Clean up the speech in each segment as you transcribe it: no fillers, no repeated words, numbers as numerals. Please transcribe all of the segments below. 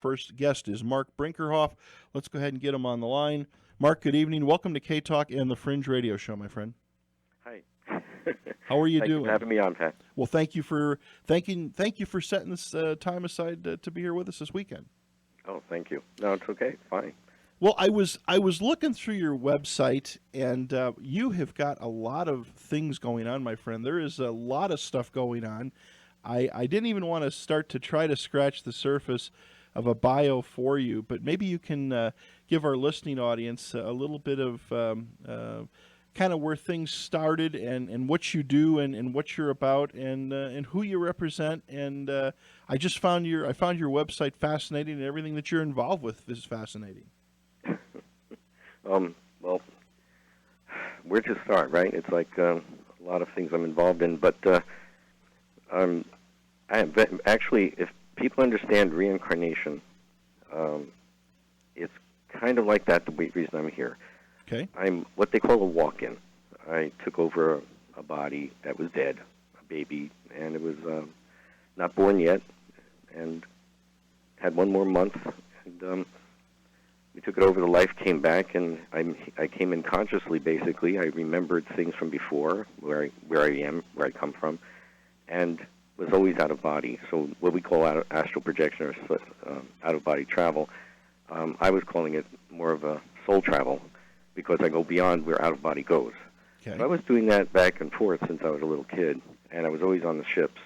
first guest is Marc Brinkerhoff. Let's go ahead and get him on the line. Marc, good evening. Welcome to K-Talk and the Fringe Radio Show, my friend. Hi. How are you Thank doing? you for having me on, Pat. Well, thank you for setting this time aside to be here with us this weekend. Oh, thank you. No, it's okay. Fine. Well, I was looking through your website, and you have got a lot of things going on, my friend. There is a lot of stuff going on. I didn't even want to start to try to scratch the surface of a bio for you, but maybe you can give our listening audience a little bit of kind of where things started and what you do and what you're about and who you represent. And I found your website fascinating, and everything that you're involved with is fascinating. Well, where to start, right? It's like a lot of things I'm involved in, but actually, if people understand reincarnation, it's kind of like that the reason I'm here. Okay. I'm what they call a walk-in. I took over a body that was dead, a baby, and it was not born yet, and had one more month, and we took it over. The life came back, and I came in consciously. Basically, I remembered things from before, where I am, where I come from, and was always out of body. So what we call astral projection or out of body travel, I was calling it more of a soul travel, because I go beyond where out of body goes. Okay. So I was doing that back and forth since I was a little kid, and I was always on the ships,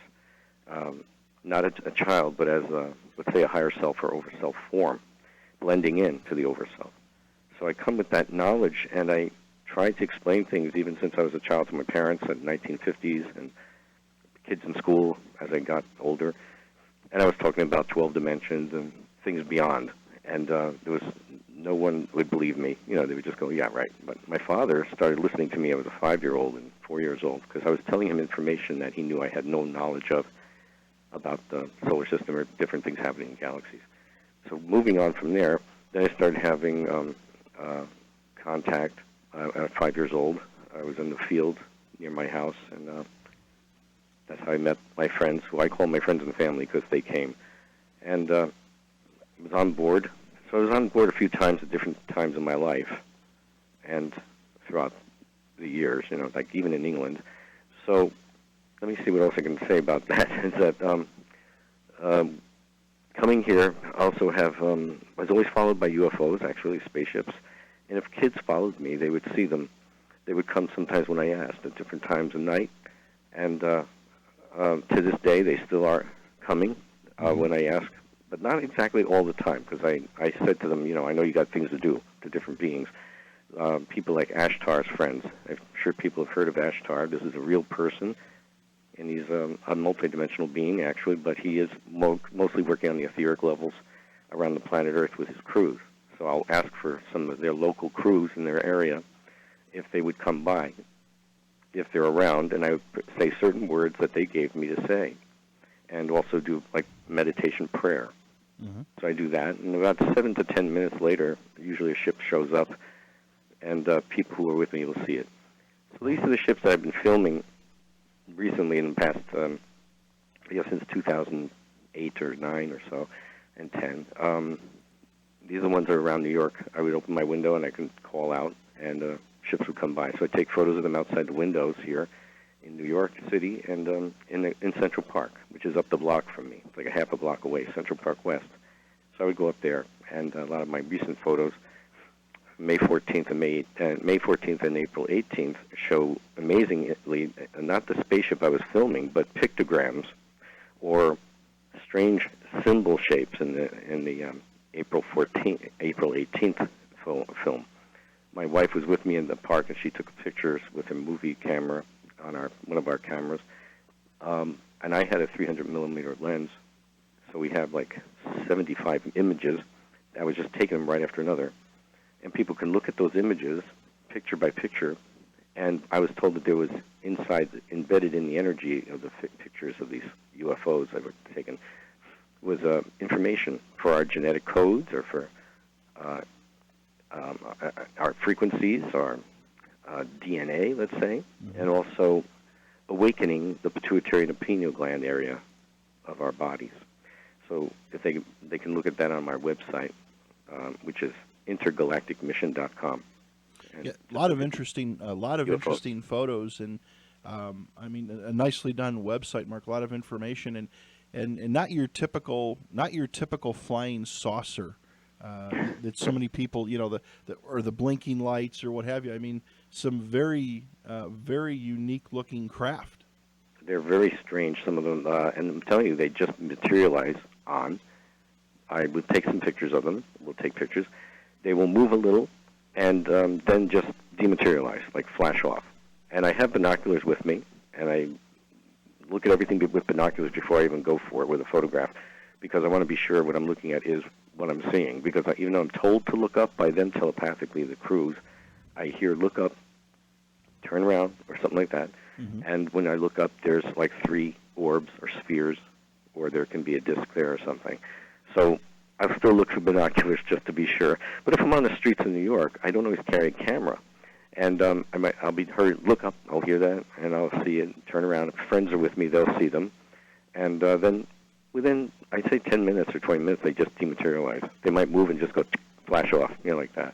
not a child, but as let's say a higher self or overself form, blending in to the overself. So I come with that knowledge, and I tried to explain things even since I was a child to my parents in the 1950s and kids in school as I got older. And I was talking about 12 dimensions and things beyond. And there was no one would believe me. You know, they would just go, yeah, right. But my father started listening to me. I was a 5-year-old and 4 years old because I was telling him information that he knew I had no knowledge of about the solar system or different things happening in galaxies. So moving on from there, then I started having contact at 5 years old. I was in the field near my house, and that's how I met my friends, who I call my friends and family because they came. And I was on board. So I was on board a few times at different times in my life and throughout the years, you know, like even in England. So let me see what else I can say about that. Is that coming here, I also have, I was always followed by UFOs, actually, spaceships. And if kids followed me, they would see them. They would come sometimes when I asked, at different times of night. And to this day, they still are coming when I ask, but not exactly all the time, because I said to them, you know, I know you got things to do, to different beings. People like Ashtar's friends. I'm sure people have heard of Ashtar. This is a real person. And he's a multidimensional being, actually, but he is mostly working on the etheric levels around the planet Earth with his crews. So I'll ask for some of their local crews in their area if they would come by, if they're around, and I would say certain words that they gave me to say, and also do, like, meditation prayer. Mm-hmm. So I do that, and about 7 to 10 minutes later, usually a ship shows up, and people who are with me will see it. So these are the ships that I've been filming recently in the past, since 2008 or 9 or so, and 10. These are the ones that are around New York. I would open my window and I can call out, and ships would come by. So I take photos of them outside the windows here in New York City and in Central Park, which is up the block from me. It's like a half a block away, Central Park West. So I would go up there, and a lot of my recent photos, May 14th and April 18th, show amazingly not the spaceship I was filming, but pictograms or strange symbol shapes in the April 18th film. My wife was with me in the park, and she took pictures with her movie camera on one of our cameras, and I had a 300 millimeter lens, so we have like 75 images. I was just taking them right after another. And people can look at those images, picture by picture, and I was told that there was embedded in the energy of the pictures of these UFOs that were taken, was information for our genetic codes or for our frequencies, our DNA, let's say, and also awakening the pituitary and pineal gland area of our bodies. So if they can look at that on my website, which is intergalacticmission.com. Yeah, a lot of interesting photos, and I mean, a nicely done website, Mark. A lot of information, and not your typical flying saucer that so many people, or the blinking lights or what have you. I mean, some very unique looking craft. They're very strange, some of them, and I'm telling you, they just materialize on. I would take some pictures of them. We'll take pictures. They will move a little, and then just dematerialize, like flash off. And I have binoculars with me, and I look at everything with binoculars before I even go for it with a photograph, because I want to be sure what I'm looking at is what I'm seeing. Because even though I'm told to look up by them telepathically, the crews, I hear look up, turn around, or something like that. Mm-hmm. And when I look up, there's like 3 orbs or spheres, or there can be a disc there or something. So I'll still look for binoculars just to be sure. But if I'm on the streets of New York, I don't always carry a camera. And I'll be heard, look up, I'll hear that, and I'll see it, turn around. If friends are with me, they'll see them. And then within, I'd say 10 minutes or 20 minutes, they just dematerialize. They might move and just go flash off, like that.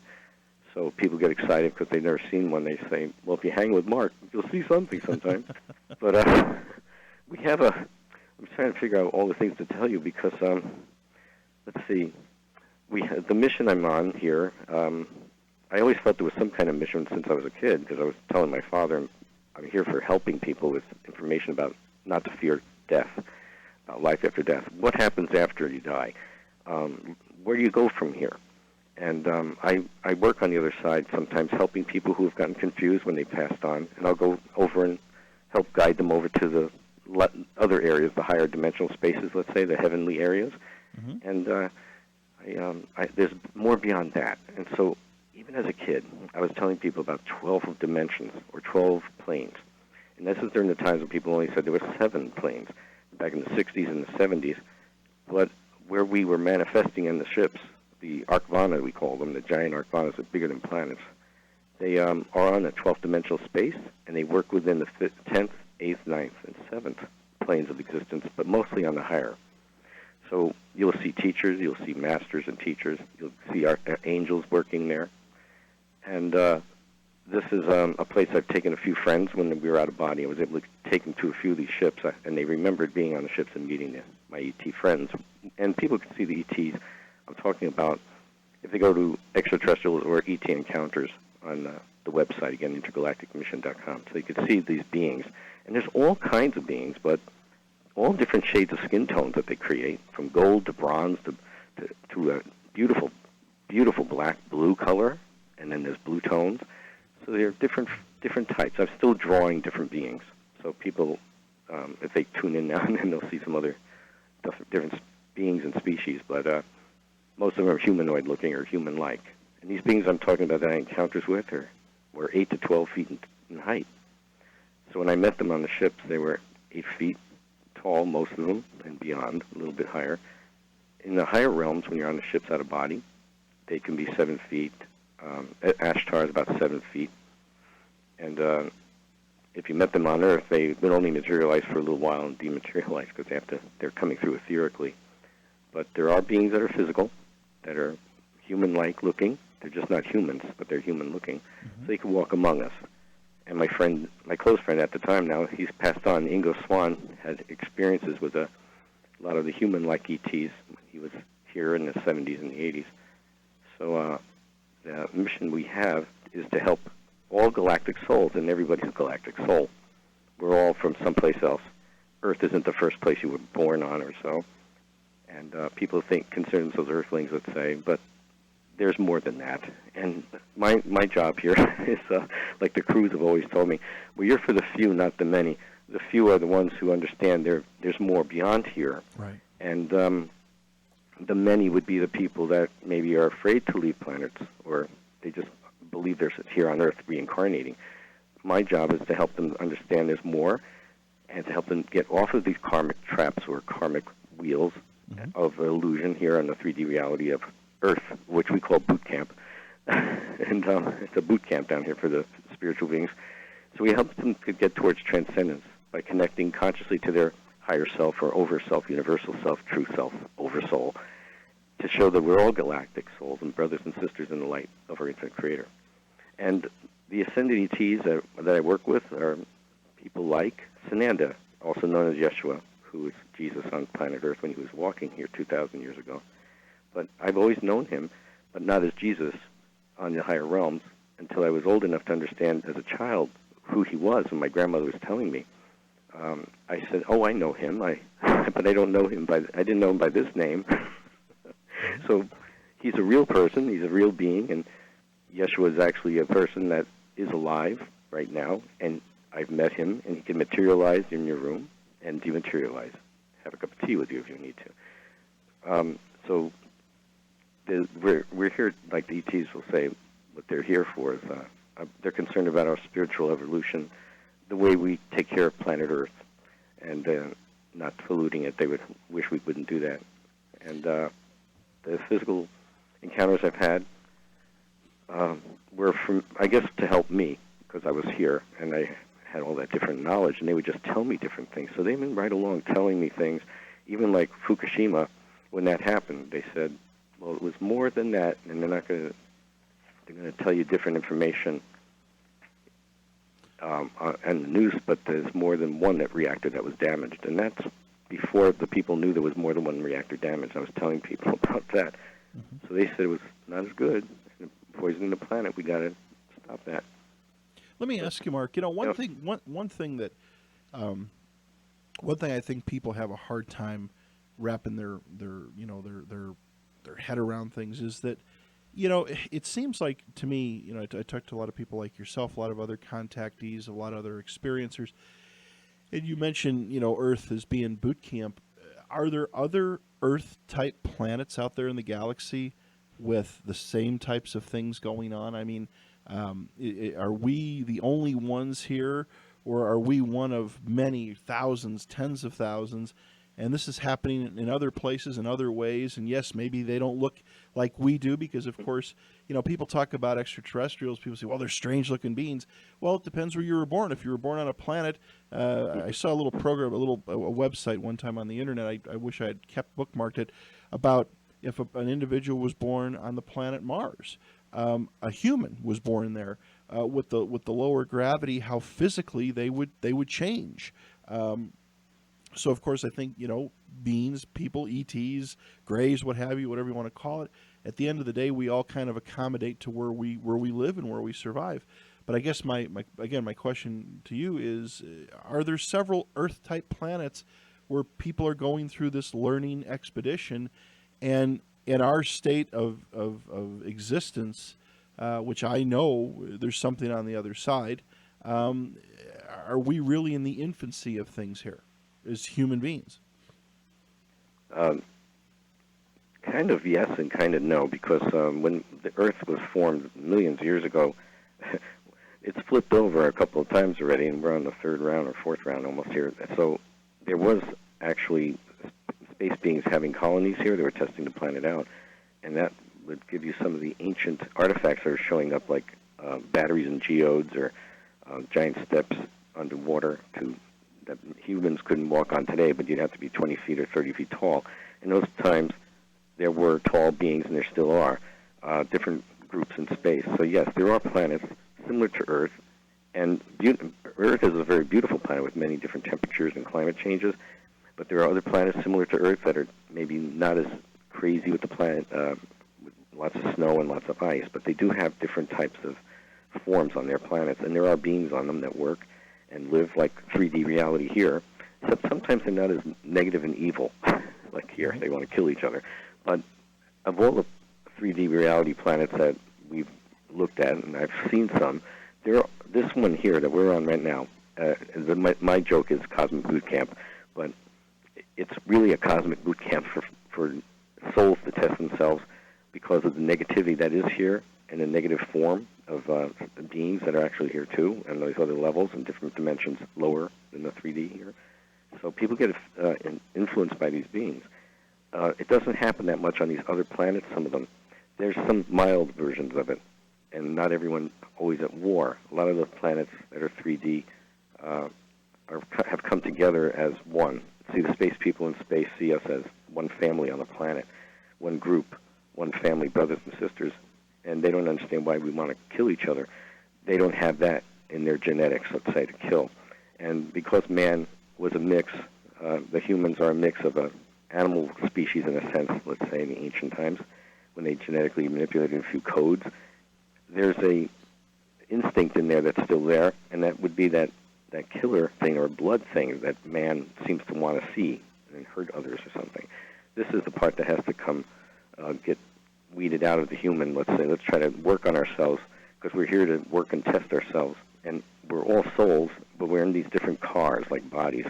So people get excited because they've never seen one. They say, well, if you hang with Mark, you'll see something sometimes. But we have I'm trying to figure out all the things to tell you because, let's see, the mission I'm on here, I always thought there was some kind of mission since I was a kid because I was telling my father, I'm here for helping people with information about not to fear death, life after death. What happens after you die? Where do you go from here? And I work on the other side sometimes helping people who have gotten confused when they passed on, and I'll go over and help guide them over to the other areas, the higher dimensional spaces, let's say, the heavenly areas. Mm-hmm. And there's more beyond that. And so even as a kid, I was telling people about 12 dimensions or 12 planes. And this is during the times when people only said there were 7 planes, back in the 60s and the 70s. But where we were manifesting in the ships, the Arcvana, we call them, the giant Arcvanas are bigger than planets. They are on a 12th dimensional space, and they work within the 10th, 8th, 9th, and 7th planes of existence, but mostly on the higher. So you'll see teachers, you'll see masters and teachers, you'll see our angels working there. And this is a place I've taken a few friends when we were out of body. I was able to take them to a few of these ships, and they remembered being on the ships and meeting my ET friends. And people can see the ETs. I'm talking about if they go to extraterrestrials or ET encounters on the website, again, intergalacticmission.com, so you can see these beings. And there's all kinds of beings, but all different shades of skin tones that they create, from gold to bronze to a beautiful, beautiful black blue color, and then there's blue tones. So there are different types. I'm still drawing different beings. So people, if they tune in now and then, they'll see some other different beings and species, but most of them are humanoid-looking or human-like. And these beings I'm talking about that I had encounters with were 8 to 12 feet in height. So when I met them on the ships, they were 8 feet tall, most of them, and beyond, a little bit higher. In the higher realms, when you're on the ships out of body, they can be 7 feet. Ashtar is about 7 feet. And if you met them on Earth, they would only materialize for a little while and dematerialize because they're coming through etherically. But there are beings that are physical, that are human-like looking. They're just not humans, but they're human-looking. Mm-hmm. So they can walk among us. And my close friend at the time now, he's passed on, Ingo Swan, had experiences with a lot of the human-like ETs. He was here in the 70s and the 80s. So the mission we have is to help all galactic souls, and everybody's a galactic soul. We're all from someplace else. Earth isn't the first place you were born on or so. And people consider themselves Earthlings, let's say, but there's more than that. And my job here is, like the crews have always told me, well, you're for the few, not the many. The few are the ones who understand there's more beyond here. Right. And the many would be the people that maybe are afraid to leave planets, or they just believe they're here on Earth reincarnating. My job is to help them understand there's more, and to help them get off of these karmic traps or karmic wheels of illusion here on the 3D reality of Earth, which we call boot camp. And it's a boot camp down here for the spiritual beings. So we help them to get towards transcendence by connecting consciously to their higher self or over self, universal self, true self, over soul, to show that we're all galactic souls and brothers and sisters in the light of our infinite creator. And the ascended ETs that I work with are people like Sananda, also known as Yeshua, who was Jesus on planet Earth when he was walking here 2,000 years ago. But I've always known him, but not as Jesus on the higher realms, until I was old enough to understand as a child who he was, and my grandmother was telling me. I said, "Oh, I know him. But I don't know him I didn't know him by this name." So he's a real person. He's a real being, and Yeshua is actually a person that is alive right now. And I've met him, and he can materialize in your room and dematerialize. Have a cup of tea with you if you need to. So we're here, like the ETs will say, what they're here for is they're concerned about our spiritual evolution, the way we take care of planet Earth, and not polluting it. They would wish we wouldn't do that. And the physical encounters I've had were from, I guess, to help me, because I was here and I had all that different knowledge, and they would just tell me different things. So they've been right along telling me things, even like Fukushima, when that happened. They said, well, it was more than that, and they're going to tell you different information on the news, but there's more than one reactor that was damaged, and that's before the people knew there was more than one reactor damaged. I was telling people about that. Mm-hmm. So they said it was not as good, poisoning the planet. We got to stop that. Let me ask you, Mark. One thing that I think people have a hard time wrapping their head around things is that, it seems like to me, I talk to a lot of people like yourself, a lot of other contactees, a lot of other experiencers, and you mentioned, Earth as being boot camp. Are there other Earth-type planets out there in the galaxy with the same types of things going on? I mean, are we the only ones here, or are we one of many thousands, tens of thousands, and this is happening in other places in other ways? And yes, maybe they don't look like we do because, of course, people talk about extraterrestrials. People say, well, they're strange-looking beings. Well, it depends where you were born. If you were born on a planet, I saw a little program, a website one time on the internet. I wish I had kept bookmarked it, about if an individual was born on the planet Mars. A human was born there with the lower gravity, how physically they would change. So of course I think beings, people, ETs, greys, what have you, whatever you want to call it. At the end of the day, we all kind of accommodate to where we live and where we survive. But I guess my question to you is: are there several Earth-type planets where people are going through this learning expedition, and in our state of existence, which I know there's something on the other side, are we really in the infancy of things here as human beings? Kind of yes and kind of no, because when the Earth was formed millions of years ago, it's flipped over a couple of times already, and we're on the third round or fourth round almost here. So there was actually space beings having colonies here. They were testing the planet out, and that would give you some of the ancient artifacts that are showing up, like batteries and geodes, or giant steps underwater that humans couldn't walk on today, but you'd have to be 20 feet or 30 feet tall. In those times, there were tall beings, and there still are, different groups in space. So yes, there are planets similar to Earth, and Earth is a very beautiful planet with many different temperatures and climate changes, but there are other planets similar to Earth that are maybe not as crazy with the planet, with lots of snow and lots of ice, but they do have different types of forms on their planets, and there are beings on them that work and live like 3D reality here, except sometimes they're not as negative and evil like here. They want to kill each other. But of all the 3D reality planets that we've looked at, and I've seen some, this one here that we're on right now, my joke is cosmic boot camp, but it's really a cosmic boot camp for souls to test themselves because of the negativity that is here and the negative form of the beings that are actually here too, and those other levels and different dimensions lower than the 3D here. So people get influenced by these beings. It doesn't happen that much on these other planets, some of them. There's some mild versions of it, and not everyone always at war. A lot of the planets that are 3D are have come together as one. See, the space people in space see us as one family on the planet, one group, one family, brothers and sisters, and they don't understand why we want to kill each other. They don't have that in their genetics, let's say, to kill. And because man was a mix, the humans are a mix of an animal species in a sense, let's say in the ancient times, when they genetically manipulated a few codes, there's a instinct in there that's still there, and that would be that killer thing or blood thing that man seems to want to see and hurt others or something. This is the part that has to come, get weeded out of the human, let's say. Let's try to work on ourselves, because we're here to work and test ourselves. And we're all souls, but we're in these different cars, like bodies,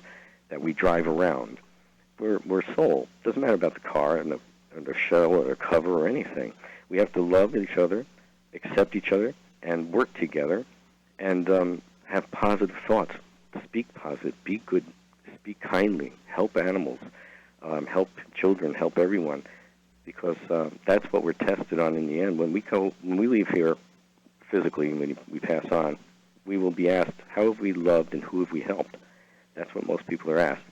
that we drive around. We're soul. Doesn't matter about the car and the shell or the cover or anything. We have to love each other, accept each other, and work together, and have positive thoughts. Speak positive. Be good. Speak kindly. Help animals. Help children. Help everyone, because that's what we're tested on in the end. When we leave here physically, when we pass on, we will be asked, how have we loved and who have we helped? That's what most people are asked.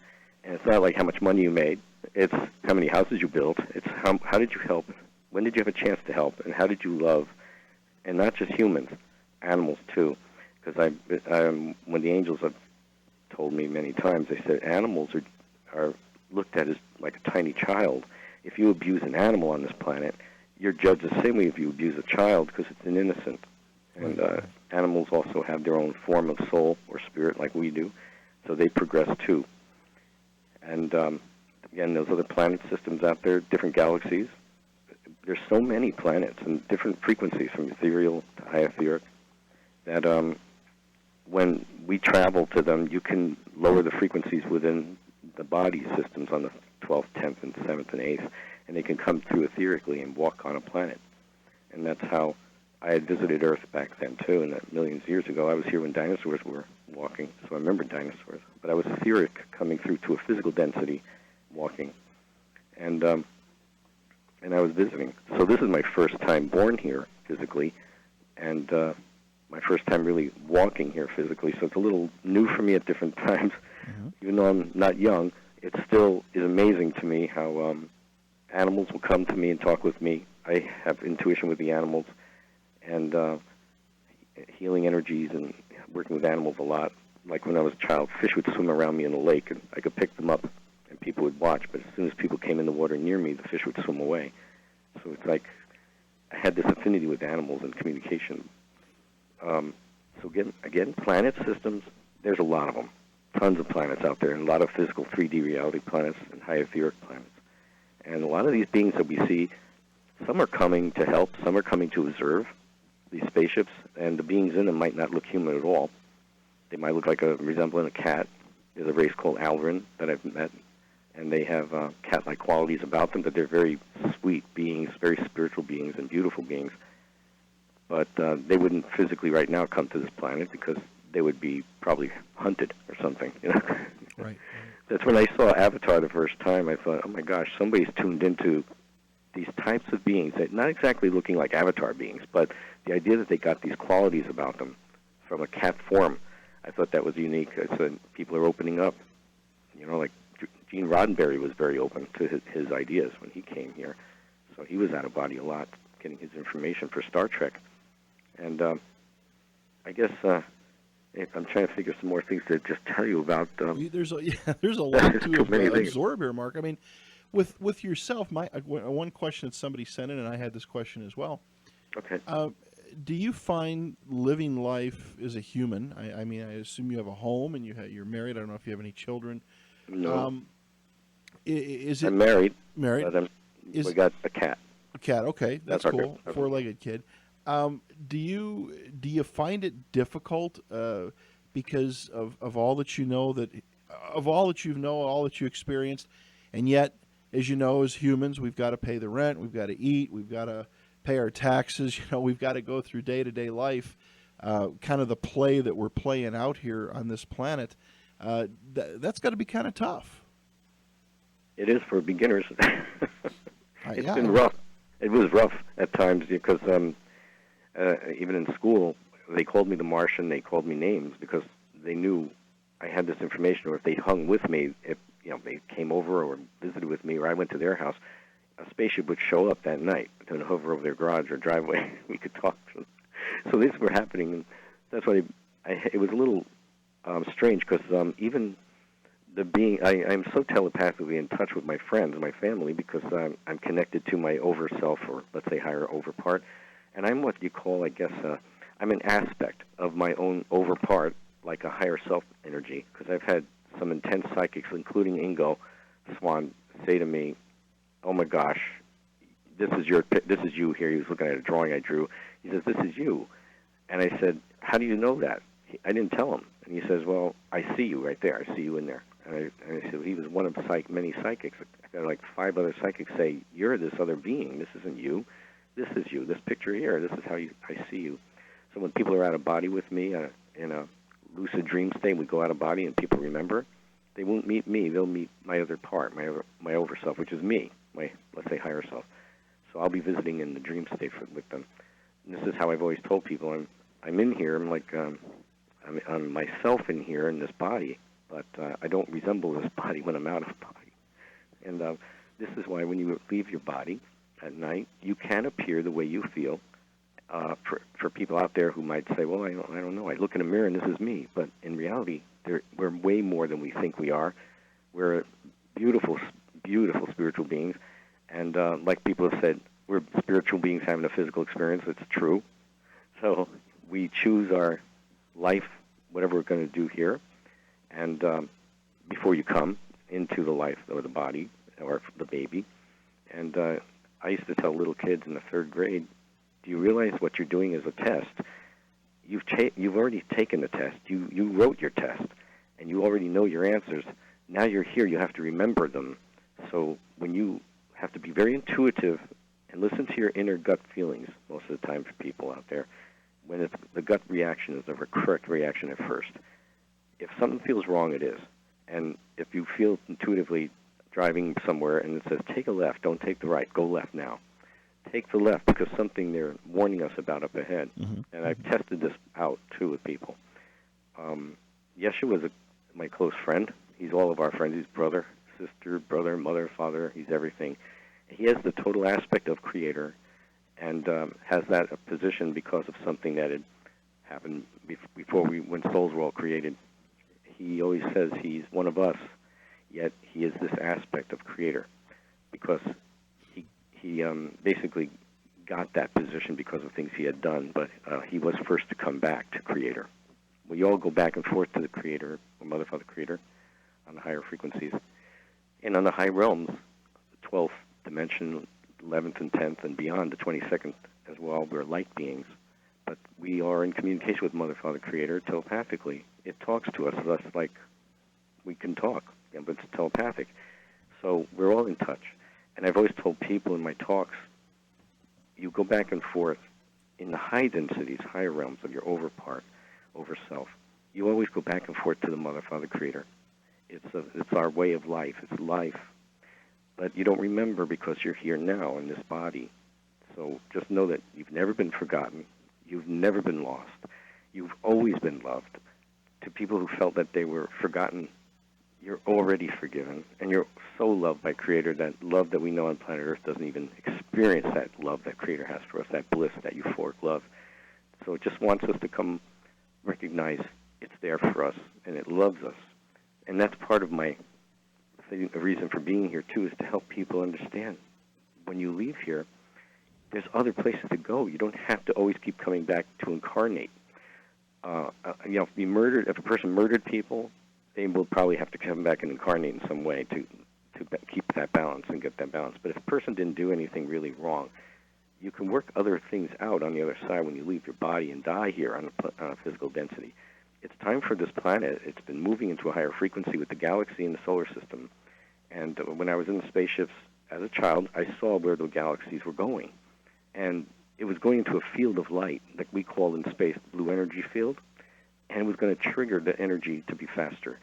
And it's not like how much money you made. It's how many houses you built. It's how did you help? When did you have a chance to help? And how did you love? And not just humans, animals too. Because when the angels have told me many times, they said animals are looked at as like a tiny child. If you abuse an animal on this planet, you're judged the same way if you abuse a child, because it's an innocent. And animals also have their own form of soul or spirit like we do, so they progress too. And again, those other planet systems out there, different galaxies, there's so many planets and different frequencies from ethereal to high etheric that when we travel to them, you can lower the frequencies within the body systems on the 12th, 10th, and 7th, and 8th, and they can come through etherically and walk on a planet. And that's how I had visited Earth back then, too, and that millions of years ago. I was here when dinosaurs were walking, so I remember dinosaurs. But I was etheric, coming through to a physical density, walking. And I was visiting. So this is my first time born here physically, and my first time really walking here physically, so it's a little new for me at different times. Mm-hmm. Even though I'm not young, it still is amazing to me how animals will come to me and talk with me. I have intuition with the animals, and healing energies, and working with animals a lot. Like when I was a child, fish would swim around me in the lake, and I could pick them up, and people would watch. But as soon as people came in the water near me, the fish would swim away. So it's like I had this affinity with animals and communication. So again, planet systems, there's a lot of them. Tons of planets out there, and a lot of physical 3D reality planets and high etheric planets. And a lot of these beings that we see, some are coming to help, some are coming to observe these spaceships, and the beings in them might not look human at all. They might look like resembling a cat. There's a race called Alvin that I've met, and they have cat-like qualities about them, but they're very sweet beings, very spiritual beings, and beautiful beings. But they wouldn't physically right now come to this planet, because they would be probably hunted or something. You know? Right. That's when I saw Avatar the first time. I thought, oh my gosh, somebody's tuned into these types of beings, that not exactly looking like Avatar beings, but the idea that they got these qualities about them from a cat form. I thought that was unique. I said, people are opening up. You know, like Gene Roddenberry was very open to his ideas when he came here. So he was out of body a lot, getting his information for Star Trek. And I guess I'm trying to figure some more things to just tell you about. There's a lot to absorb here, Mark. I mean, with yourself, one question that somebody sent in, and I had this question as well. Okay. Do you find living life as a human? I mean, I assume you have a home and you're married. I don't know if you have any children. No. Is it? I'm married. Married. But we got a cat. A cat. Okay, that's cool. Our 4-legged kid. Do you find it difficult because of all that you know, all that you experienced, and yet, as you know, as humans, we've got to pay the rent, we've got to eat, we've got to pay our taxes. You know, we've got to go through day-to-day life, kind of the play that we're playing out here on this planet. That's got to be kind of tough. It is for beginners. It's been rough. It was rough at times because even in school, they called me the Martian. They called me names because they knew I had this information, or if they hung with me, if they came over or visited with me, or I went to their house, a spaceship would show up that night and hover over their garage or driveway. We could talk to them. So these were happening, and that's why it was a little strange, because even the being, I'm so telepathically in touch with my friends and my family, because I'm connected to my over self, or let's say higher over part, and I'm what you call, I guess, I'm an aspect of my own over part, like a higher self energy, because I've had some intense psychics, including Ingo Swan, say to me, "Oh my gosh, this is you here." He was looking at a drawing I drew. He says, "This is you," and I said, "How do you know that?" I didn't tell him, and he says, "Well, I see you right there. I see you in there." And I said, he was one of many psychics. I got like 5 other psychics say, "You're this other being. This isn't you. This is you. This picture here. This is how I see you." So when people are out of body with me in a lucid dream state, we go out of body and people remember, they won't meet me. They'll meet my other part, my over self, which is me, my, let's say, higher self. So I'll be visiting in the dream state with them. And this is how I've always told people, I'm in here. I'm like I'm myself in here in this body, but I don't resemble this body when I'm out of body. And this is why when you leave your body at night, you can appear the way you feel. For people out there who might say, "Well, I don't know. I look in a mirror and this is me," but in reality, we're way more than we think we are. We're beautiful, beautiful spiritual beings, and like people have said, we're spiritual beings having a physical experience. It's true. So we choose our life, whatever we're going to do here, and before you come into the life or the body or the baby. And I used to tell little kids in the 3rd grade, do you realize what you're doing is a test? You've already taken the test. You wrote your test, and you already know your answers. Now you're here. You have to remember them. So when you have to be very intuitive and listen to your inner gut feelings most of the time for people out there, when the gut reaction is the correct reaction at first. If something feels wrong, it is. And if you feel intuitively driving somewhere and it says, take a left, don't take the right, go left now. Take the left because something they're warning us about up ahead. Mm-hmm. And I've tested this out, too, with people. Yeshua is my close friend. He's all of our friends. He's brother, sister, brother, mother, father. He's everything. He has the total aspect of creator and has that position because of something that had happened before when souls were all created. He always says he's one of us, yet he is this aspect of creator because he basically got that position because of things he had done, but he was first to come back to creator. We all go back and forth to the creator, or mother, father, creator, on the higher frequencies. And on the high realms, the 12th dimension, 11th and 10th, and beyond, the 22nd as well, we're light beings. But we are in communication with mother, father, creator telepathically. It talks to us less like we can talk, but it's telepathic. So we're all in touch. And I've always told people in my talks, you go back and forth in the high densities, higher realms of your over part, over self. You always go back and forth to the mother, father, creator. It's our way of life. It's life. But you don't remember because you're here now in this body. So just know that you've never been forgotten. You've never been lost. You've always been loved. To people who felt that they were forgotten, you're already forgiven, and you're so loved by Creator. That love that we know on planet Earth doesn't even experience that love that Creator has for us, that bliss, that euphoric love. So it just wants us to come recognize it's there for us, and it loves us. And that's part of my reason for being here, too, is to help people understand when you leave here, there's other places to go. You don't have to always keep coming back to incarnate. If a person murdered people, they will probably have to come back and incarnate in some way to keep that balance and get that balance. But if a person didn't do anything really wrong, you can work other things out on the other side when you leave your body and die here on a physical density. It's time for this planet. It's been moving into a higher frequency with the galaxy and the solar system. And when I was in the spaceships as a child, I saw where the galaxies were going. And it was going into a field of light that we call in space the blue energy field, and it was going to trigger the energy to be faster.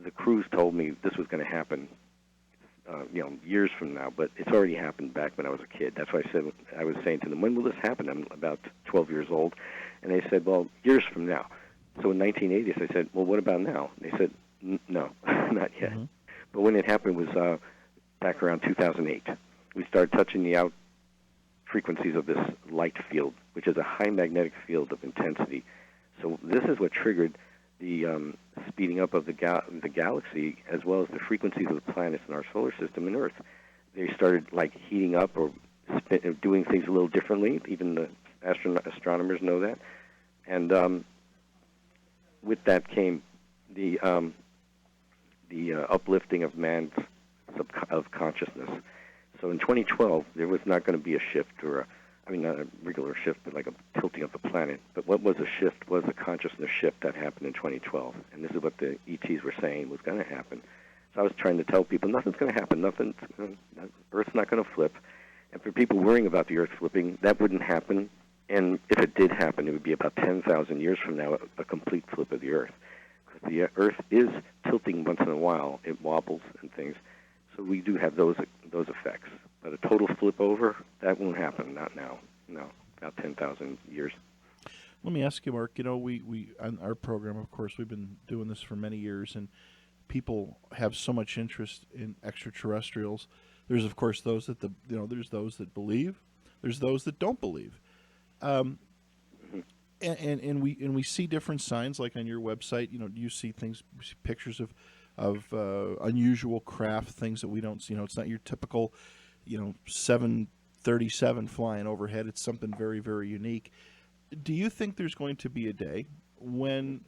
The crews told me this was going to happen, years from now, but it's already happened back when I was a kid. That's why I was saying to them, when will this happen? I'm about 12 years old. And they said, well, years from now. So in 1980s, I said, well, what about now? They said, no, not yet. Mm-hmm. But when it happened was back around 2008. We started touching the out frequencies of this light field, which is a high magnetic field of intensity. So this is what triggered the speeding up of the galaxy, as well as the frequencies of the planets in our solar system and Earth. They started like heating up or doing things a little differently. Even the astronomers know that. And with that came the uplifting of man's of consciousness. So in 2012, there was not going to be a shift, or not a regular shift, but like a tilting of the planet. But what was a shift was a consciousness shift that happened in 2012. And this is what the ETs were saying was going to happen. So I was trying to tell people, nothing's going to happen. Earth's not going to flip. And for people worrying about the Earth flipping, that wouldn't happen. And if it did happen, it would be about 10,000 years from now, a complete flip of the Earth. Because the Earth is tilting once in a while. It wobbles and things. So we do have those effects. But a total flip over, that won't happen. Not now. No, about 10,000 years. Let me ask you, Mark, we on our program, of course, we've been doing this for many years, and people have so much interest in extraterrestrials. There's, of course, those that there's those that believe. There's those that don't believe. And we see different signs, like on your website. You see things, pictures of unusual craft, things that we don't see. It's not your typical, 737 flying overhead. It's something very, very unique. Do you think there's going to be a day when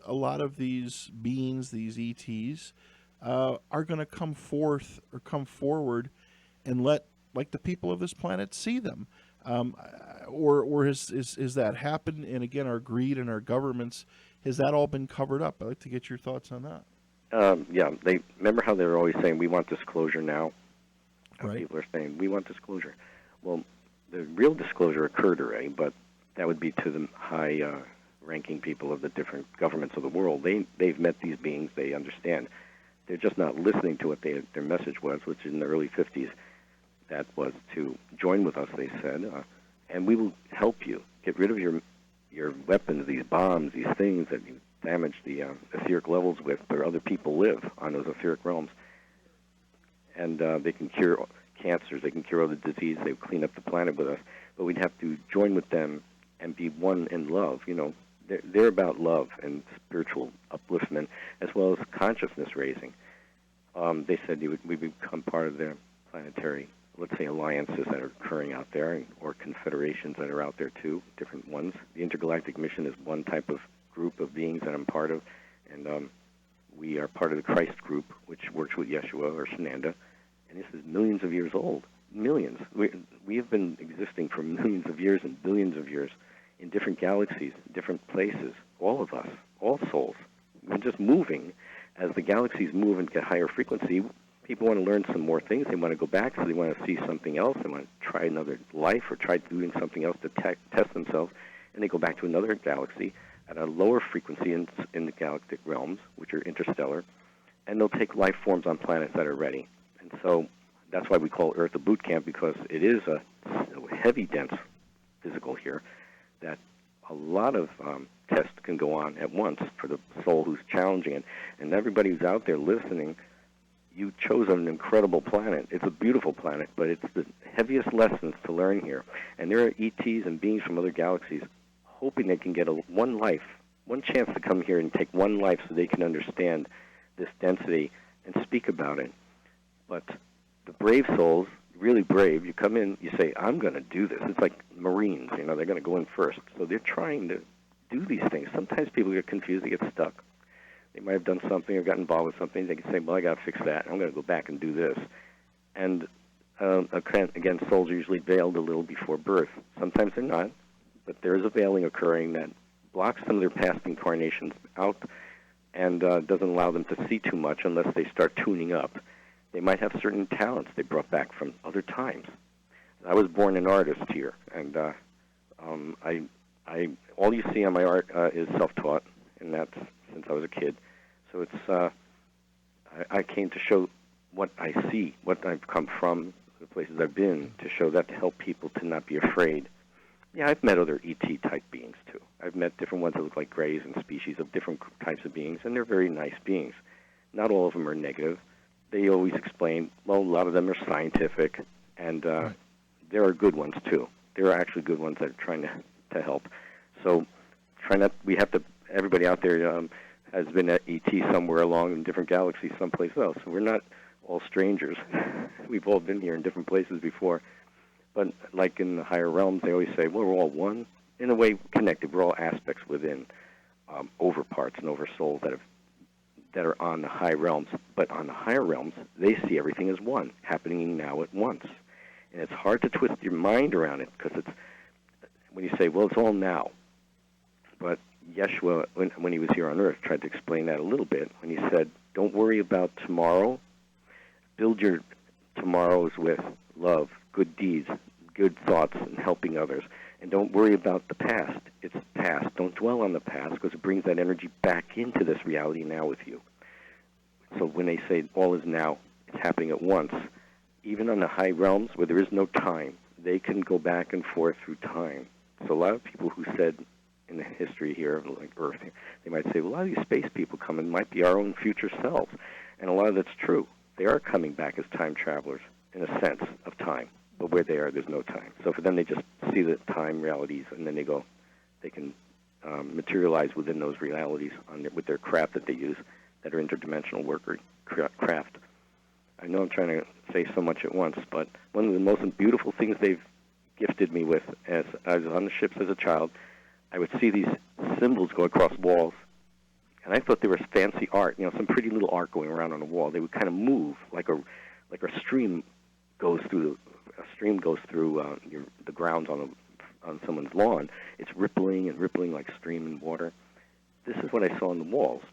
a lot of these beings, these ETs, are going to come forward and let, like, the people of this planet see them? Or has that happened? And again, our greed and our governments, has that all been covered up? I'd like to get your thoughts on that. Yeah, they remember how they were always saying, we want disclosure now? Right. People are saying, we want disclosure. Well, the real disclosure occurred already, but that would be to the high-ranking people of the different governments of the world. They've met these beings. They understand. They're just not listening to what their message was, which in the early 50s, that was to join with us, they said, and we will help you get rid of your weapons, these bombs, these things that you damage the etheric levels with, where other people live on those etheric realms. And they can cure cancers, they can cure other diseases, they would clean up the planet with us. But we'd have to join with them and be one in love. They're about love and spiritual upliftment, as well as consciousness raising. They said we become part of their planetary, let's say, alliances that are occurring out there, or confederations that are out there too, different ones. The intergalactic mission is one type of group of beings that I'm part of, and we are part of the Christ group, which works with Yeshua or Sananda, and this is millions of years old. Millions. We have been existing for millions of years and billions of years in different galaxies, different places, all of us, all souls. We're just moving. As the galaxies move and get higher frequency, people want to learn some more things. They want to go back, so they want to see something else. They want to try another life or try doing something else to test themselves, and they go back to another galaxy at a lower frequency in the galactic realms, which are interstellar, and they'll take life forms on planets that are ready. And so that's why we call Earth a boot camp, because it is a heavy, dense physical here that a lot of tests can go on at once for the soul who's challenging it. And everybody who's out there listening, you chose an incredible planet. It's a beautiful planet, but it's the heaviest lessons to learn here. And there are ETs and beings from other galaxies hoping they can get one life, one chance to come here and take one life so they can understand this density and speak about it. But the brave souls, really brave, you come in, you say, I'm going to do this. It's like Marines, they're going to go in first. So they're trying to do these things. Sometimes people get confused, they get stuck. They might have done something or got involved with something. They can say, well, I got to fix that. I'm going to go back and do this. And again, souls are usually veiled a little before birth. Sometimes they're not, but there is a veiling occurring that blocks some of their past incarnations out and doesn't allow them to see too much unless they start tuning up. They might have certain talents they brought back from other times. I was born an artist here, and I all you see on my art is self-taught, and that's since I was a kid. So it's I came to show what I see, what I've come from, the places I've been, to show that, to help people to not be afraid. Yeah, I've met other ET type beings too. I've met different ones that look like grays and species of different types of beings, and they're very nice beings. Not all of them are negative. They always explain, well, a lot of them are scientific, and there are good ones too. There are actually good ones that are trying to help. So try not. We have to. Everybody out there has been at ET somewhere along in different galaxies, someplace else. So we're not all strangers. We've all been here in different places before. But like in the higher realms, they always say, well, we're all one, in a way connected. We're all aspects within overparts and oversouls that are on the high realms. But on the higher realms, they see everything as one, happening now at once. And it's hard to twist your mind around it, because it's when you say, well, it's all now. But Yeshua, when he was here on Earth, tried to explain that a little bit when he said, don't worry about tomorrow. Build your tomorrows with love, good deeds, good thoughts, and helping others. And don't worry about the past. It's past. Don't dwell on the past, because it brings that energy back into this reality now with you. So when they say all is now, it's happening at once. Even on the high realms where there is no time, they can go back and forth through time. So a lot of people who said in the history here, like Earth, they might say, well, a lot of these space people coming might be our own future selves. And a lot of that's true. They are coming back as time travelers in a sense of time. But where they are, there's no time. So for them, they just see the time realities, and then they can materialize within those realities with their craft that they use, that are interdimensional worker craft. I know I'm trying to say so much at once, but one of the most beautiful things they've gifted me with, as I was on the ships as a child, I would see these symbols go across walls, and I thought they were fancy art, some pretty little art going around on the wall. They would kind of move like a stream goes through the grounds on someone's lawn. It's rippling and rippling like stream in water. This is what I saw on the walls.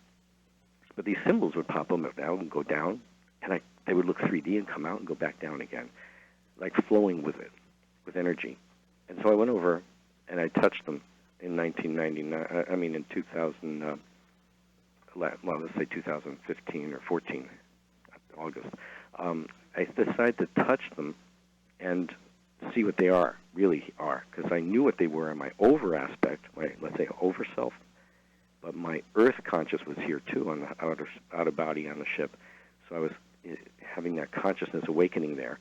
But these symbols would pop up out and go down, and they would look 3D and come out and go back down again, like flowing with it, with energy. And so I went over and I touched them in 1999. I mean, in 2000. Well, let's say 2015 or 14, August. I decided to touch them and see what they really are, because I knew what they were in my over aspect, let's say over self, but my earth conscious was here too on the outer body on the ship. So I was having that consciousness awakening there,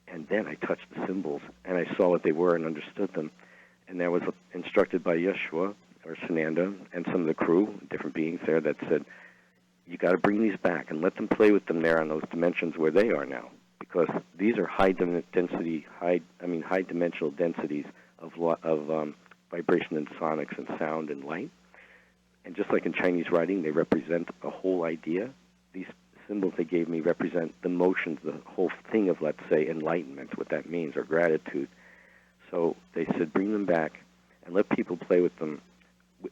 and then I touched the symbols and I saw what they were and understood them, and I was instructed by Yeshua or Sananda and some of the crew, different beings there, that said, you got to bring these back and let them play with them there on those dimensions where they are now, because these are high dimensional densities of vibration and sonics and sound and light. And just like in Chinese writing, they represent a whole idea. These symbols they gave me represent the motions, the whole thing of, let's say, enlightenment, what that means, or gratitude. So they said, bring them back and let people play with them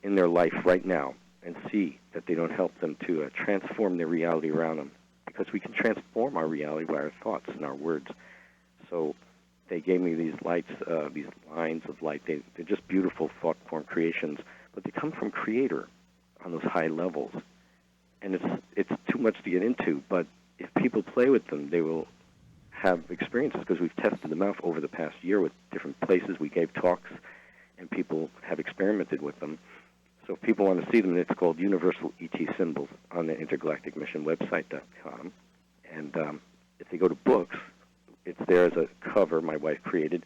in their life right now, and see that they don't help them to transform their reality around them, because we can transform our reality by our thoughts and our words. So they gave me these lights, these lines of light. They're just beautiful thought form creations, but they come from Creator on those high levels. And it's too much to get into, but if people play with them, they will have experiences, because we've tested them out over the past year with different places. We gave talks, and people have experimented with them. So if people want to see them, it's called Universal ET Symbols on the Intergalactic Mission website.com. And if they go to books, it's there as a cover my wife created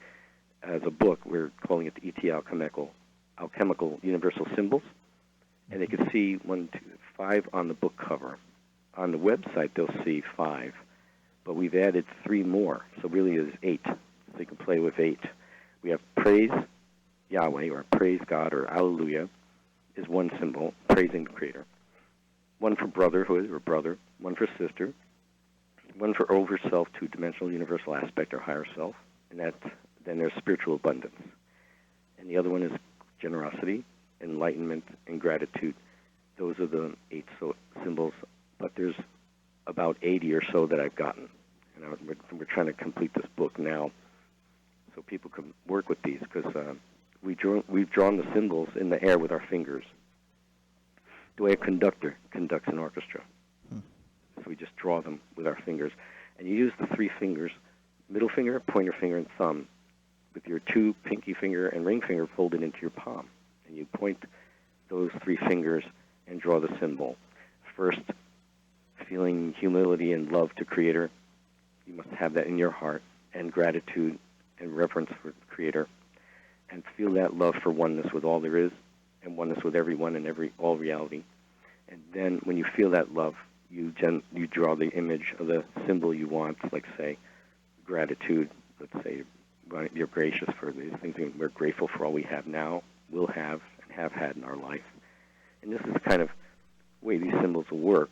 as a book. We're calling it the ET Alchemical Universal Symbols. And they can see 5 on the book cover. On the website, they'll see 5. But we've added 3 more. So really there's 8. So they can play with 8. We have praise Yahweh, or praise God, or Alleluia, is one symbol, praising the Creator. One for brotherhood, or brother. One for sister. One for over self, 2-dimensional universal aspect, or higher self. And then there's spiritual abundance. And the other one is generosity, enlightenment, and gratitude. Those are the 8 symbols. But there's about 80 or so that I've gotten. And we're trying to complete this book now, so people can work with these, because we've drawn the symbols in the air with our fingers, the way a conductor conducts an orchestra. So we just draw them with our fingers. And you use the 3 fingers, middle finger, pointer finger, and thumb, with your two pinky finger and ring finger folded into your palm. And you point those three fingers and draw the symbol. First, feeling humility and love to Creator. You must have that in your heart, and gratitude and reverence for Creator. And feel that love for oneness with all there is, and oneness with everyone and all reality. And then when you feel that love, you draw the image of the symbol you want, like, say, gratitude. Let's say you're gracious for these things, and we're grateful for all we have now, will have, and have had in our life. And this is the kind of way these symbols will work.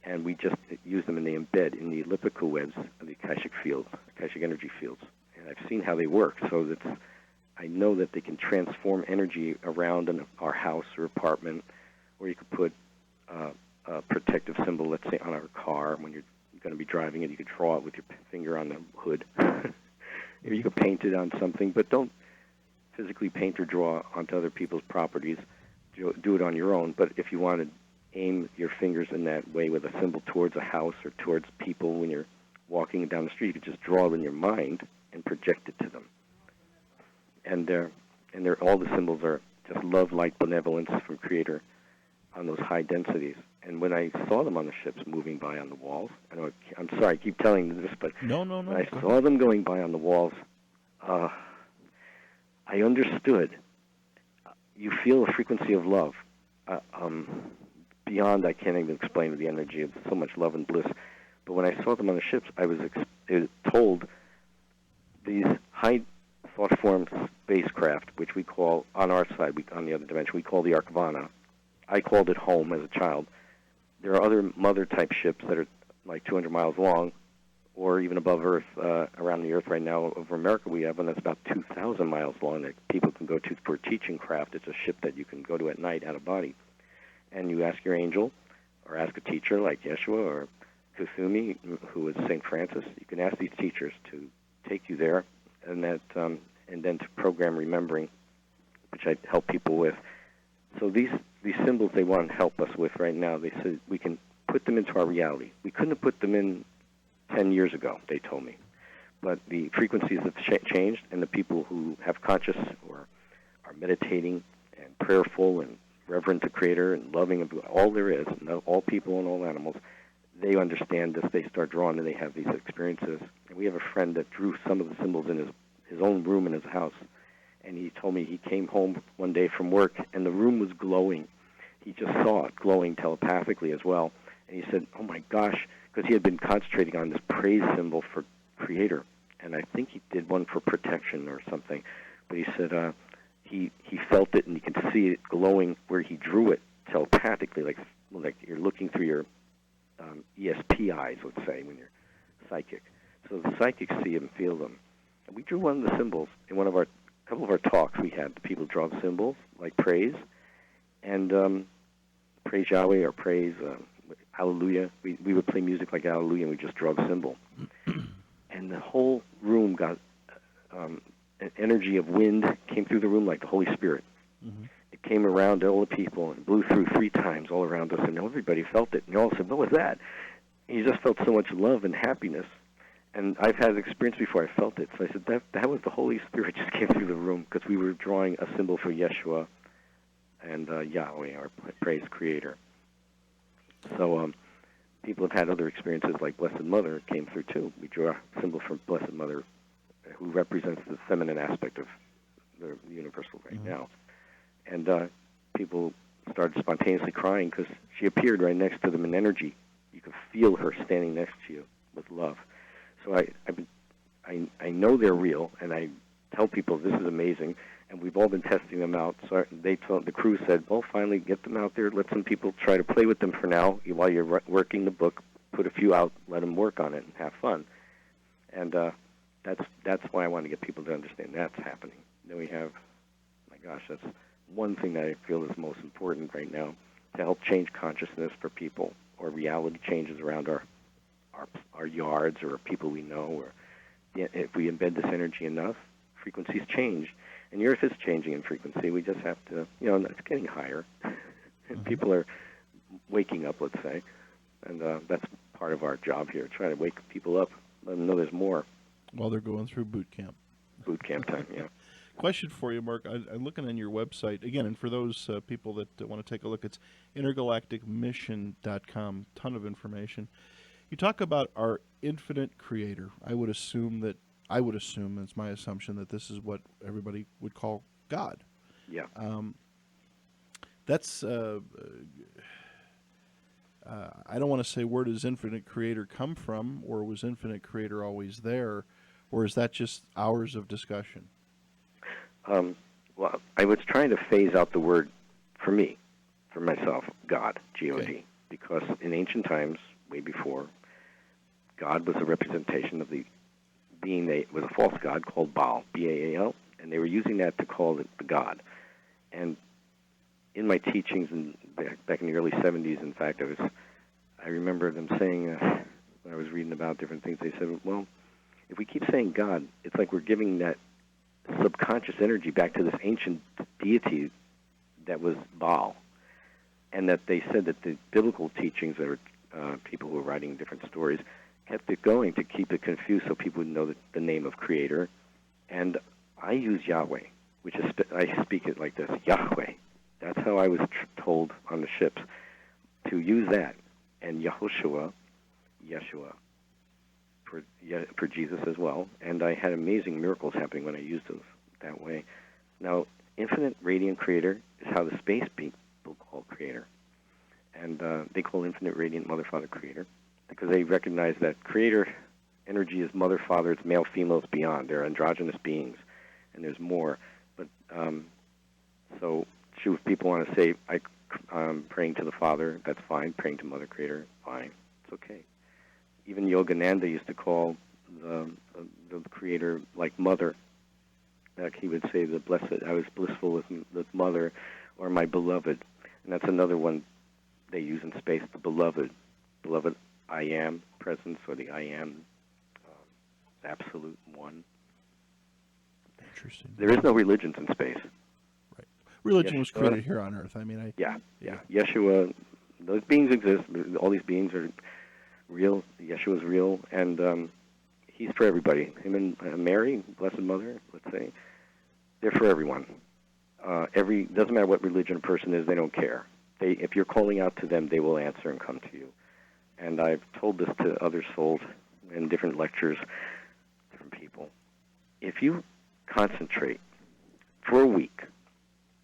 And we just use them, and they embed in the elliptical webs of the Akashic fields, Akashic energy fields. And I've seen how they work, so that I know that they can transform energy around in our house or apartment, or you could put a protective symbol, let's say, on our car. When you're going to be driving it, you could draw it with your finger on the hood. Or you could paint it on something, but don't physically paint or draw onto other people's properties. Do it on your own. But if you want to aim your fingers in that way with a symbol towards a house or towards people when you're walking down the street, you could just draw it in your mind and project it to them. And all the symbols are just love, light, benevolence from Creator on those high densities. And when I saw them on the ships moving by on the walls, I'm sorry, I keep telling you this, but No. when I saw them going by on the walls, I understood. You feel a frequency of love. Beyond, I can't even explain the energy of so much love and bliss. But when I saw them on the ships, I was told these high thought form spacecraft, which we call, on our side, on the other dimension, we call the Arcvana. I called it home as a child. There are other mother-type ships that are like 200 miles long, or even above Earth, around the Earth right now. Over America, we have one that's about 2,000 miles long that people can go to for a teaching craft. It's a ship that you can go to at night out of body. And you ask your angel, or ask a teacher like Yeshua or Kuthumi, who is St. Francis. You can ask these teachers to take you there, and then to program remembering, which I help people with. So these symbols they want to help us with right now, they said we can put them into our reality. We couldn't have put them in 10 years ago, they told me. But the frequencies have changed, and the people who have conscious or are meditating and prayerful and reverent to Creator and loving of all there is, and all people and all animals, they understand this. They start drawing, and they have these experiences. And we have a friend that drew some of the symbols in his own room in his house. And he told me he came home one day from work, and the room was glowing. He just saw it glowing telepathically as well. And he said, oh, my gosh, because he had been concentrating on this praise symbol for Creator. And I think he did one for protection or something. But he said he felt it, and you can see it glowing where he drew it telepathically, like you're looking through your ESP eyes, let's say, when you're psychic. So the psychics see and feel them. And we drew one of the symbols in couple of our talks. We had the people draw the symbols, like praise, and praise Yahweh or praise Hallelujah. We would play music like Hallelujah, and we just draw the symbol. And the whole room got an energy of wind came through the room like the Holy Spirit. Mm-hmm. It came around all the people and blew through 3 times all around us, and everybody felt it. And they all said, what was that? And you just felt so much love and happiness. And I've had experience before I felt it. So I said, that was the Holy Spirit just came through the room, because we were drawing a symbol for Yeshua and Yahweh, our praise Creator. So people have had other experiences, like Blessed Mother came through too. We drew a symbol for Blessed Mother, who represents the feminine aspect of the universal right now. And people started spontaneously crying because she appeared right next to them in energy. You could feel her standing next to you with love. So I know they're real, and I tell people this is amazing, and we've all been testing them out. So the crew said, well, finally get them out there, let some people try to play with them for now while you're working the book, put a few out, let them work on it and have fun. And that's why I want to get people to understand that's happening. Then we have, my gosh, that's one thing that I feel is most important right now, to help change consciousness for people, or reality changes around our yards or people we know. Or if we embed this energy enough, frequencies change. And the Earth is changing in frequency. We just have to, it's getting higher. And people are waking up, let's say. And that's part of our job here, trying to wake people up, let them know there's more. While they're going through boot camp. boot camp time, yeah. Question for you, Mark. I'm looking on your website again, and for those people that want to take a look, it's intergalacticmission.com. Ton of information. You talk about our infinite creator. I would assume, it's my assumption, that this is what everybody would call God. Yeah. That's, I don't want to say where does infinite creator come from, or was infinite creator always there, or is that just hours of discussion? Well, I was trying to phase out the word, for me, for myself, God, G-O-D, Okay. because in ancient times, way before, God was a representation of the being, was a false god called Baal, B-A-A-L, and they were using that to call it the God. And in my teachings back in the early 70s, in fact, I remember them saying, when I was reading about different things, they said, well, if we keep saying God, it's like we're giving that subconscious energy back to this ancient deity that was Baal. And that they said that the biblical teachings, there were people who were writing different stories, kept it going to keep it confused so people would know the name of Creator. And I use Yahweh, which is, I speak it like this, Yahweh. That's how I was told on the ships, to use that. And Yeshua, for Jesus as well. And I had amazing miracles happening when I used those that way. Now, infinite radiant creator is how the space people call creator. And they call infinite radiant mother, father, creator, because they recognize that creator energy is mother, father, it's male, female, it's beyond. They're androgynous beings, and there's more. But so if people want to say, I'm praying to the Father, that's fine. Praying to Mother Creator, fine. It's okay. Even Yogananda used to call the Creator like Mother. Like he would say, I was blissful with Mother, or my beloved. And that's another one they use in space, the beloved. Beloved, I am presence, or the I am absolute one. Interesting. There is no religions in space. Right. Religion Yeshua, was created here on Earth. I mean, Yeah. Yeshua, those beings exist. All these beings are real. Yeshua's real, and he's for everybody. Him and Mary, Blessed Mother, let's say, they're for everyone. Doesn't matter what religion a person is, they don't care. If you're calling out to them, they will answer and come to you. And I've told this to other souls in different lectures, different people. If you concentrate for a week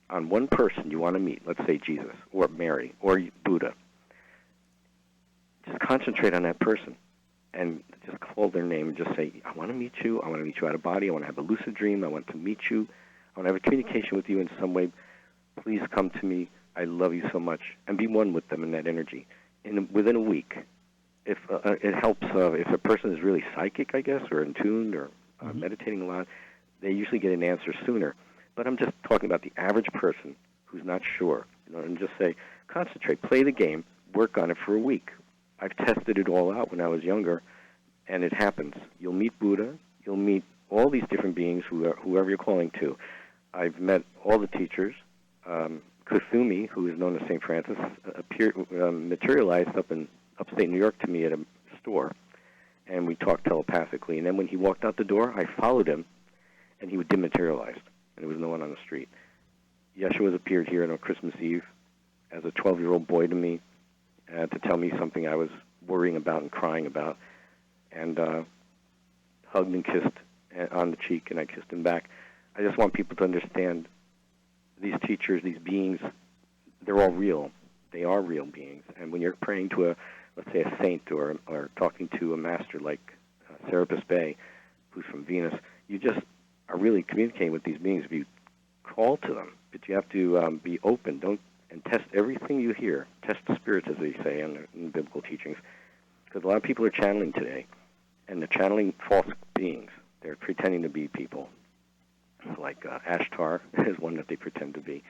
on one person you want to meet, let's say Jesus or Mary or Buddha, just concentrate on that person and just call their name and just say, I want to meet you. I want to meet you out of body. I want to have a lucid dream. I want to meet you. I want to have a communication with you in some way. Please come to me. I love you so much. And be one with them in that energy. Within a week, if it helps, if a person is really psychic, I guess, or in tune or meditating a lot, they usually get an answer sooner. But I'm just talking about the average person who's not sure, and just say, concentrate, play the game, work on it for a week. I've tested it all out when I was younger, and it happens. You'll meet Buddha. You'll meet all these different beings, whoever you're calling to. I've met all the teachers. Kuthumi, who is known as St. Francis, materialized up in upstate New York to me at a store, and we talked telepathically. And then when he walked out the door, I followed him, and he dematerialized, and there was no one on the street. Yeshua appeared here on Christmas Eve as a 12-year-old boy to me to tell me something I was worrying about and crying about, and hugged and kissed on the cheek, and I kissed him back. I just want people to understand these teachers, these beings, they're all real. They are real beings. And when you're praying to let's say a saint or talking to a master like Serapis Bey, who's from Venus, you just are really communicating with these beings if you call to them. But you have to be open. And test everything you hear. Test the spirits, as they say in the biblical teachings. Because a lot of people are channeling today, and they're channeling false beings. They're pretending to be people. Like Ashtar is one that they pretend to be.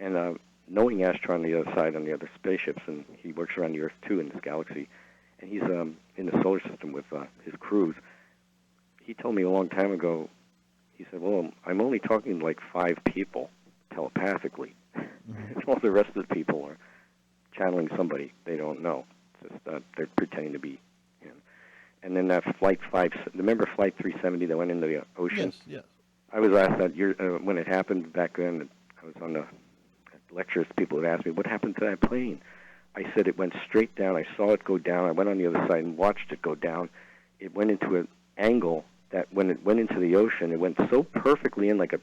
And knowing Ashtar on the other side, on the other spaceships, and he works around the Earth, too, in this galaxy, and he's in the solar system with his crews. He told me a long time ago, he said, well, I'm only talking to like 5 people telepathically. All the rest of the people are channeling somebody they don't know. It's just they're pretending to be. And then that remember Flight 370 that went into the ocean? Yes. I was asked that year when it happened back then. I was on the lectures. People would ask me, "What happened to that plane?" I said it went straight down. I saw it go down. I went on the other side and watched it go down. It went into an angle that when it went into the ocean, it went so perfectly in like a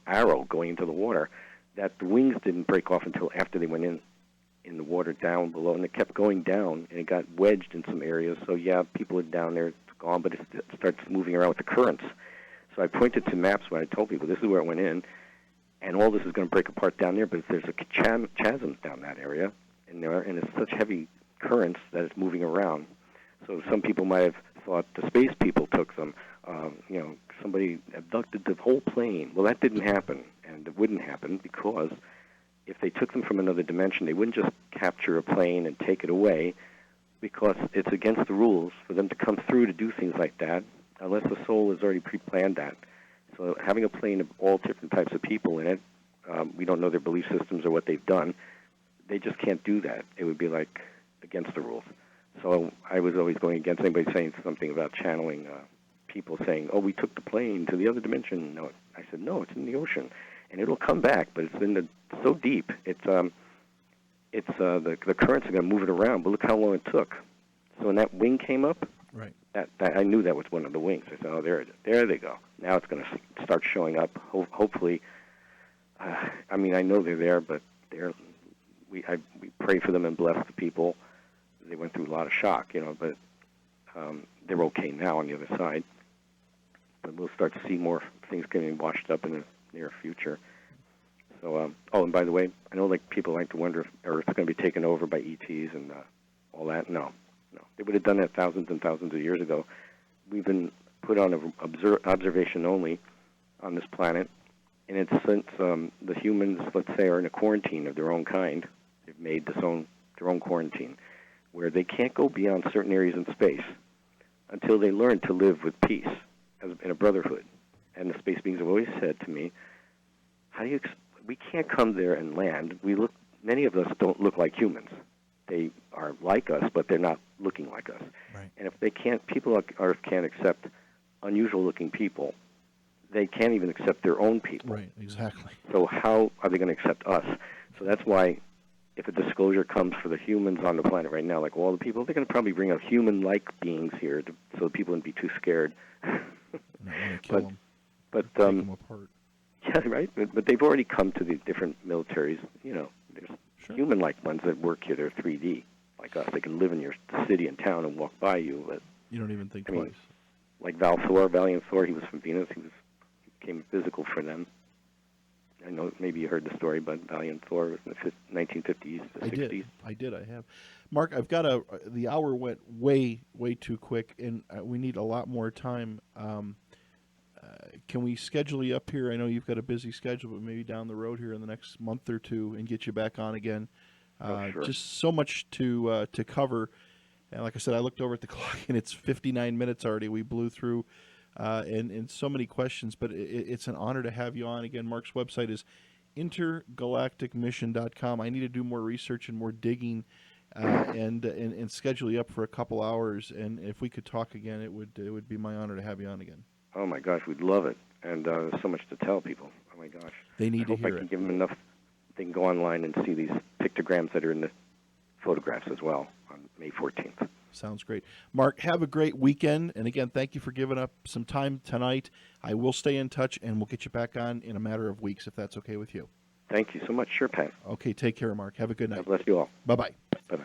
arrow going into the water that the wings didn't break off until after they went in the water down below, and it kept going down, and it got wedged in some areas. So yeah, people are down there, it's gone, but it starts moving around with the currents. So I pointed to maps when I told people this is where it went in, and all this is going to break apart down there, but there's a chasm down that area, and it's such heavy currents that it's moving around. So some people might have thought the space people took them. Somebody abducted the whole plane. Well, that didn't happen, and it wouldn't happen because if they took them from another dimension, they wouldn't just capture a plane and take it away, because it's against the rules for them to come through to do things like that unless the soul has already pre-planned that. So having a plane of all different types of people in it, we don't know their belief systems or what they've done. They just can't do that. It would be like against the rules. So I was always going against anybody saying something about channeling people saying, "Oh, we took the plane to the other dimension." No, I said, "No, it's in the ocean, and it'll come back, but it's so deep. The currents are going to move it around. But look how long it took. So when that wing came up, Right. that I knew that was one of the wings. I said, "Oh, there they go. Now it's going to start showing up. Hopefully, I know they're there, but we pray for them and bless the people. They went through a lot of shock, but they're okay now on the other side. But we'll start to see more things getting washed up in the near future." So, and by the way, I know people like to wonder if Earth's going to be taken over by ETs and all that. No. They would have done that thousands and thousands of years ago. We've been put on observation only on this planet, and it's since the humans, let's say, are in a quarantine of their own kind. They've made their own quarantine, where they can't go beyond certain areas in space until they learn to live with peace in a brotherhood. And the space beings have always said to me, we can't come there and land. Many of us don't look like humans. They are like us, but they're not looking like us. Right. And if people on Earth can't accept unusual-looking people, they can't even accept their own people. Right, exactly. So how are they going to accept us? So that's why if a disclosure comes for the humans on the planet right now, like all the people, they're going to probably bring out human-like beings here so people wouldn't be too scared. Not want to kill them. But take them apart. Yeah, right. But they've already come to the different militaries. There's human-like ones that work here. They're 3D, like us. They can live in your city and town and walk by you. But you don't even think twice. Like Valiant Thor, he was from Venus. He became physical for them. I know maybe you heard the story, but Valiant Thor was in the 1950s, the 60s. I did. I have. Mark, I've got the hour went way too quick, and we need a lot more time. Can we schedule you up here? I know you've got a busy schedule, but maybe down the road here in the next month or two and get you back on again. Sure. Just so much to cover. And like I said, I looked over at the clock, and it's 59 minutes already. We blew through and so many questions, but it's an honor to have you on again. Marc's website is intergalacticmission.com. I need to do more research and more digging and schedule you up for a couple hours. And if we could talk again, it would be my honor to have you on again. Oh, my gosh, we'd love it. And there's so much to tell people. Oh, my gosh. They need to hear I hope I can give them enough. They can go online and see these pictograms that are in the photographs as well on May 14th. Sounds great. Marc, have a great weekend. And again, thank you for giving up some time tonight. I will stay in touch, and we'll get you back on in a matter of weeks, if that's okay with you. Thank you so much. Sure, Pat. Okay, take care, Marc. Have a good night. God bless you all. Bye-bye. Bye-bye.